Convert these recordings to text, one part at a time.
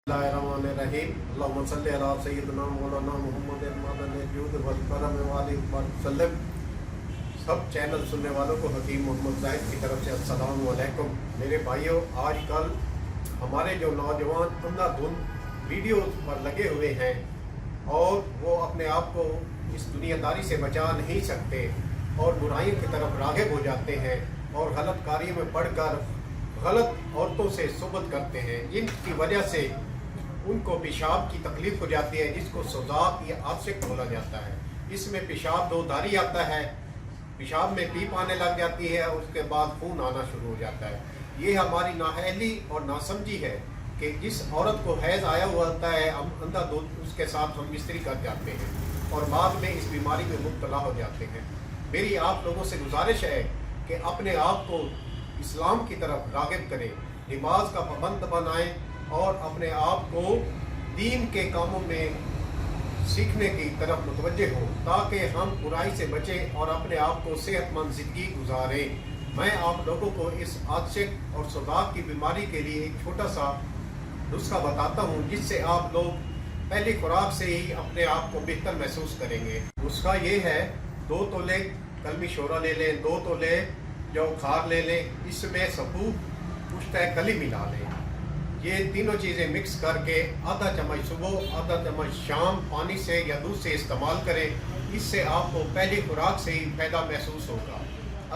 रहीम अल्लाहुम्मा सल्ली अला सय्यिदना मौलाना मुहम्मद जूद वल करम वसल्लम। सब चैनल सुनने वालों को हकीम मोहम्मद जाहिद की तरफ से अस्सलाम वालेकुम। मेरे भाइयों, आजकल हमारे जो नौजवान अंधाधुंध वीडियो पर लगे हुए हैं और वो अपने आप को इस दुनियादारी से बचा नहीं सकते और बुराइयों की तरफ राग़िब हो जाते हैं और गलत कार्यों में पढ़कर गलत औरतों से सुबत करते हैं, जिनकी वजह से उनको पेशाब की तकलीफ हो जाती है, जिसको सुजाक या आशिक बोला जाता है। इसमें पेशाब दो धारी आता है, पेशाब में पीप आने लग जाती है और उसके बाद खून आना शुरू हो जाता है। ये हमारी नाअहली और नासमझी है कि जिस औरत को हैज़ आया हुआ होता है, हम अंधाधुंध उसके साथ हम मिस्त्री कर जाते हैं और बाद में इस बीमारी में मुब्तला हो जाते हैं। मेरी आप लोगों से गुजारिश है कि अपने आप को इस्लाम की तरफ राग़िब करें, नमाज का पाबंद बनाएं और अपने आप को दीन के कामों में सीखने की तरफ मुतवज्जे हों ताकि हम बुराई से बचें और अपने आप को सेहतमंद ज़िंदगी गुजारें। मैं आप लोगों को इस आशिक और सुदाक की बीमारी के लिए एक छोटा सा नुस्खा बताता हूँ, जिससे आप लोग पहली खुराक से ही अपने आप को बेहतर महसूस करेंगे। नुस्खा ये है, 2 तोले कलमी शोरा ले लें, 2 तोले जो खार ले लें, इसमें सबूत पुश्ता कली मिला लें। ये तीनों चीज़ें मिक्स करके आधा चम्मच सुबह आधा चम्मच शाम पानी से या दूध से इस्तेमाल करें। इससे आपको पहली खुराक से ही फ़ायदा महसूस होगा।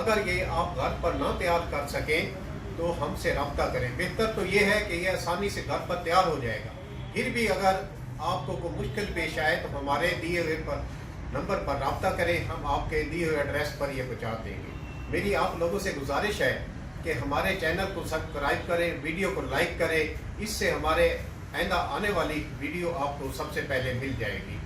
अगर ये आप घर पर ना तैयार कर सकें तो हमसे रब्ता करें। बेहतर तो ये है कि ये आसानी से घर पर तैयार हो जाएगा। फिर भी अगर आपको कोई मुश्किल पेश आए तो हमारे दिए हुए नंबर पर रब्ता करें, हम आपके दिए हुए एड्रेस पर ये पहुँचा देंगे। मेरी आप लोगों से गुजारिश है कि हमारे चैनल को सब्सक्राइब करें, वीडियो को लाइक करें, इससे हमारे आइंदा आने वाली वीडियो आपको सबसे पहले मिल जाएगी।